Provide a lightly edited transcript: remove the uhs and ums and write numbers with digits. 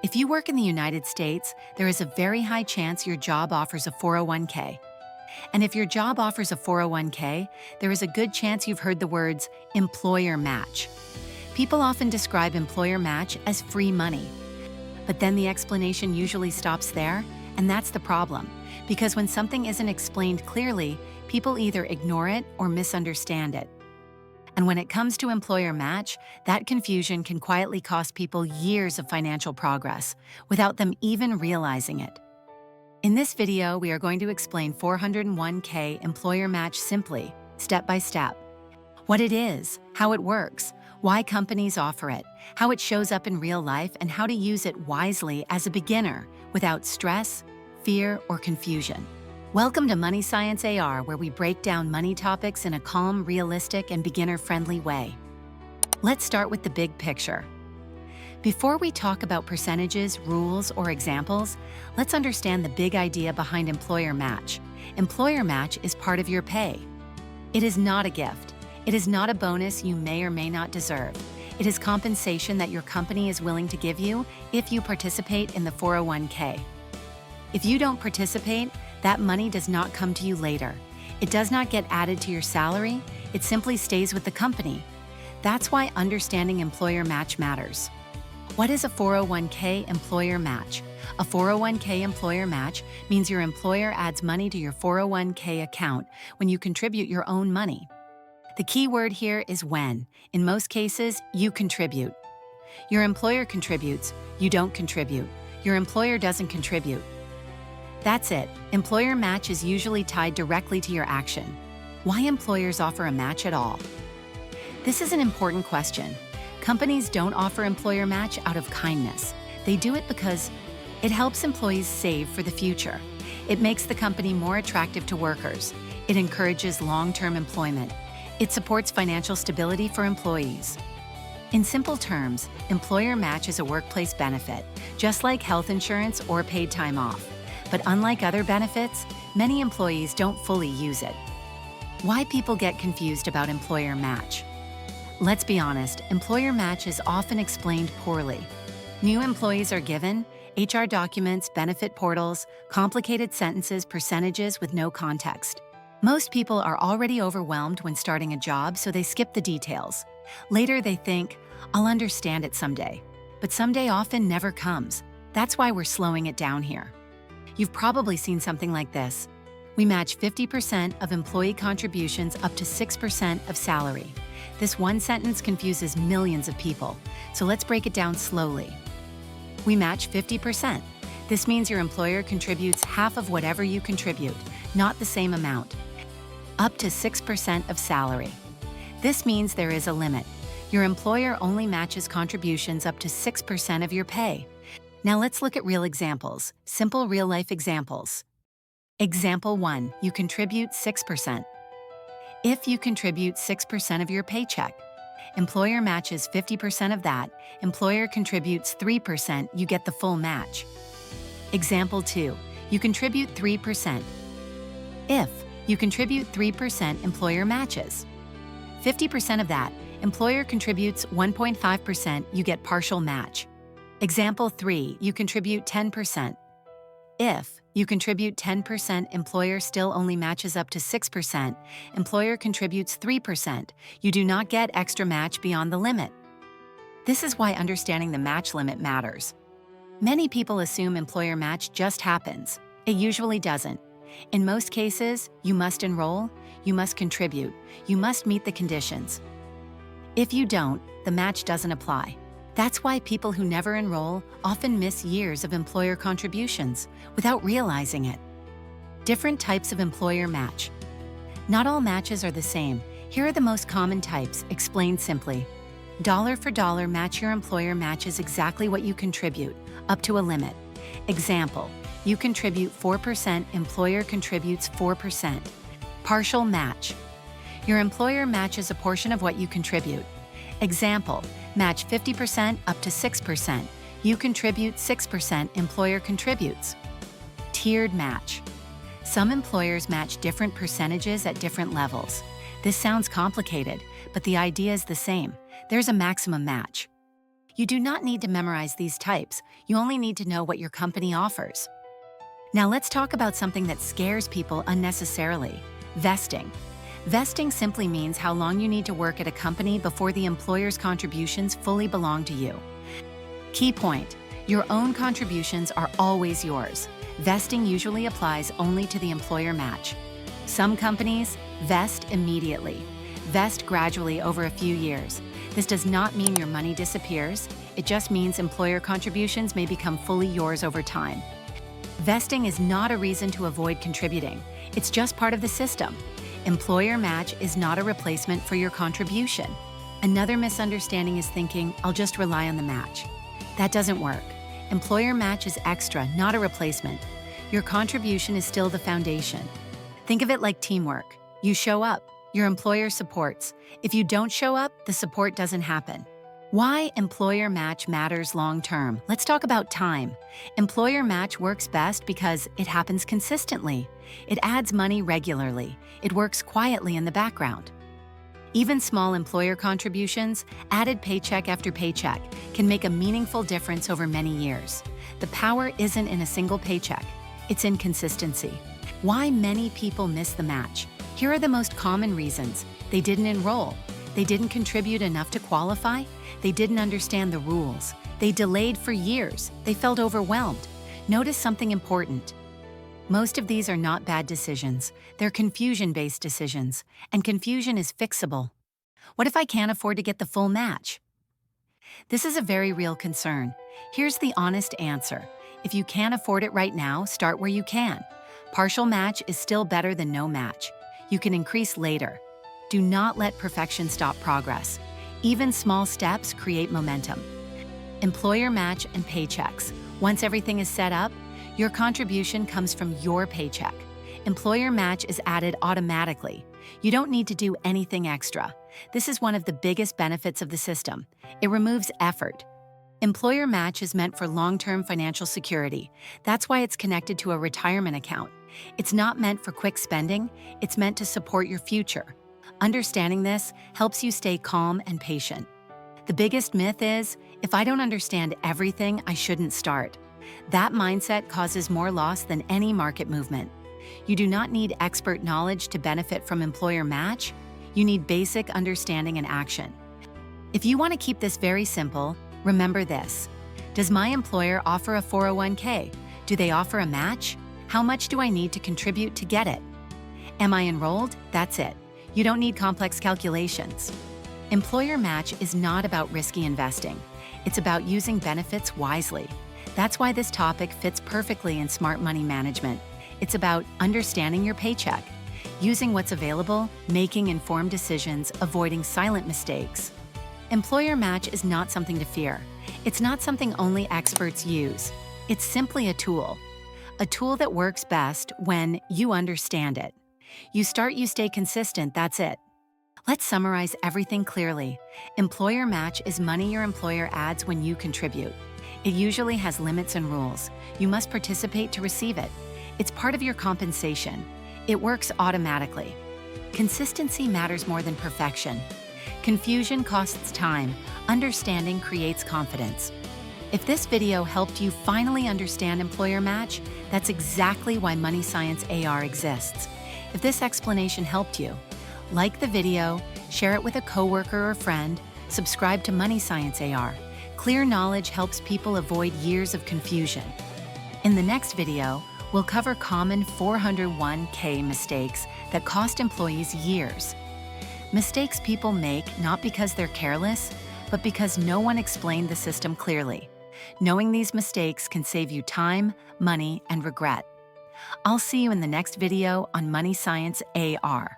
If you work in the United States, there is a very high chance your job offers a 401k. And if your job offers a 401k, there is a good chance you've heard the words employer match. People often describe employer match as free money. But then the explanation usually stops there, and that's the problem. Because when something isn't explained clearly, people either ignore it or misunderstand it. And when it comes to employer match, that confusion can quietly cost people years of financial progress without them even realizing it. In this video, we are going to explain 401k employer match simply, step by step. What it is, how it works, why companies offer it, how it shows up in real life, and how to use it wisely as a beginner without stress, fear, or confusion. Welcome to Money Science AR, where we break down money topics in a calm, realistic, and beginner-friendly way. Let's start with the big picture. Before we talk about percentages, rules, or examples, let's understand the big idea behind employer match. Employer match is part of your pay. It is not a gift. It is not a bonus you may or may not deserve. It is compensation that your company is willing to give you if you participate in the 401k. If you don't participate, that money does not come to you later. It does not get added to your salary. It simply stays with the company. That's why understanding employer match matters. What is a 401k employer match? A 401k employer match means your employer adds money to your 401k account when you contribute your own money. The key word here is when. In most cases, you contribute. Your employer contributes, you don't contribute. Your employer doesn't contribute. That's it. Employer match is usually tied directly to your action. Why employers offer a match at all? This is an important question. Companies don't offer employer match out of kindness. They do it because it helps employees save for the future. It makes the company more attractive to workers. It encourages long-term employment. It supports financial stability for employees. In simple terms, employer match is a workplace benefit, just like health insurance or paid time off. But unlike other benefits, many employees don't fully use it. Why people get confused about employer match? Let's be honest, employer match is often explained poorly. New employees are given HR documents, benefit portals, complicated sentences, percentages with no context. Most people are already overwhelmed when starting a job, so they skip the details. Later they think, I'll understand it someday. But someday often never comes. That's why we're slowing it down here. You've probably seen something like this. We match 50% of employee contributions up to 6% of salary. This one sentence confuses millions of people, so let's break it down slowly. We match 50%. This means your employer contributes half of whatever you contribute, not the same amount. Up to 6% of salary. This means there is a limit. Your employer only matches contributions up to 6% of your pay. Now let's look at real examples, simple real-life examples. Example 1, you contribute 6%. If you contribute 6% of your paycheck, employer matches 50% of that, employer contributes 3%, you get the full match. Example 2, you contribute 3%. If you contribute 3%, employer matches 50% of that, employer contributes 1.5%, you get partial match. Example 3, you contribute 10%. If you contribute 10%, employer still only matches up to 6%, employer contributes 3%. You do not get extra match beyond the limit. This is why understanding the match limit matters. Many people assume employer match just happens. It usually doesn't. In most cases, you must enroll, you must contribute, you must meet the conditions. If you don't, the match doesn't apply. That's why people who never enroll often miss years of employer contributions without realizing it. Different types of employer match. Not all matches are the same. Here are the most common types, explained simply. Dollar for dollar match. Your employer matches exactly what you contribute, up to a limit. Example, you contribute 4%, employer contributes 4%. Partial match. Your employer matches a portion of what you contribute. Example, match 50% up to 6%. You contribute 6%, employer contributes. Tiered match. Some employers match different percentages at different levels. This sounds complicated, but the idea is the same. There's a maximum match. You do not need to memorize these types, you only need to know what your company offers. Now let's talk about something that scares people unnecessarily: vesting. Vesting simply means how long you need to work at a company before the employer's contributions fully belong to you. Key point: your own contributions are always yours. Vesting usually applies only to the employer match. Some companies vest immediately, vest gradually over a few years. This does not mean your money disappears, it just means employer contributions may become fully yours over time. Vesting is not a reason to avoid contributing, it's just part of the system. Employer match is not a replacement for your contribution. Another misunderstanding is thinking, I'll just rely on the match. That doesn't work. Employer match is extra, not a replacement. Your contribution is still the foundation. Think of it like teamwork. You show up, your employer supports. If you don't show up, the support doesn't happen. Why employer match matters long-term? Let's talk about time. Employer match works best because it happens consistently. It adds money regularly. It works quietly in the background. Even small employer contributions, added paycheck after paycheck, can make a meaningful difference over many years. The power isn't in a single paycheck, it's in consistency. Why many people miss the match? Here are the most common reasons. They didn't enroll. They didn't contribute enough to qualify. They didn't understand the rules. They delayed for years. They felt overwhelmed. Notice something important. Most of these are not bad decisions. They're confusion-based decisions, and confusion is fixable. What if I can't afford to get the full match? This is a very real concern. Here's the honest answer. If you can't afford it right now, start where you can. Partial match is still better than no match. You can increase later. Do not let perfection stop progress. Even small steps create momentum. Employer match and paychecks. Once everything is set up, your contribution comes from your paycheck. Employer match is added automatically. You don't need to do anything extra. This is one of the biggest benefits of the system. It removes effort. Employer match is meant for long-term financial security. That's why it's connected to a retirement account. It's not meant for quick spending, it's meant to support your future. Understanding this helps you stay calm and patient. The biggest myth is, if I don't understand everything, I shouldn't start. That mindset causes more loss than any market movement. You do not need expert knowledge to benefit from employer match. You need basic understanding and action. If you want to keep this very simple, remember this. Does my employer offer a 401k? Do they offer a match? How much do I need to contribute to get it? Am I enrolled? That's it. You don't need complex calculations. Employer match is not about risky investing. It's about using benefits wisely. That's why this topic fits perfectly in smart money management. It's about understanding your paycheck, using what's available, making informed decisions, avoiding silent mistakes. Employer match is not something to fear. It's not something only experts use. It's simply a tool that works best when you understand it. You start, you stay consistent, that's it. Let's summarize everything clearly. Employer match is money your employer adds when you contribute. It usually has limits and rules. You must participate to receive it. It's part of your compensation. It works automatically. Consistency matters more than perfection. Confusion costs time. Understanding creates confidence. If this video helped you finally understand employer match, that's exactly why Money Science AR exists. If this explanation helped you, like the video, share it with a coworker or friend, subscribe to Money Science AR. Clear knowledge helps people avoid years of confusion. In the next video, we'll cover common 401k mistakes that cost employees years. Mistakes people make not because they're careless, but because no one explained the system clearly. Knowing these mistakes can save you time, money, and regret. I'll see you in the next video on Money Science AR.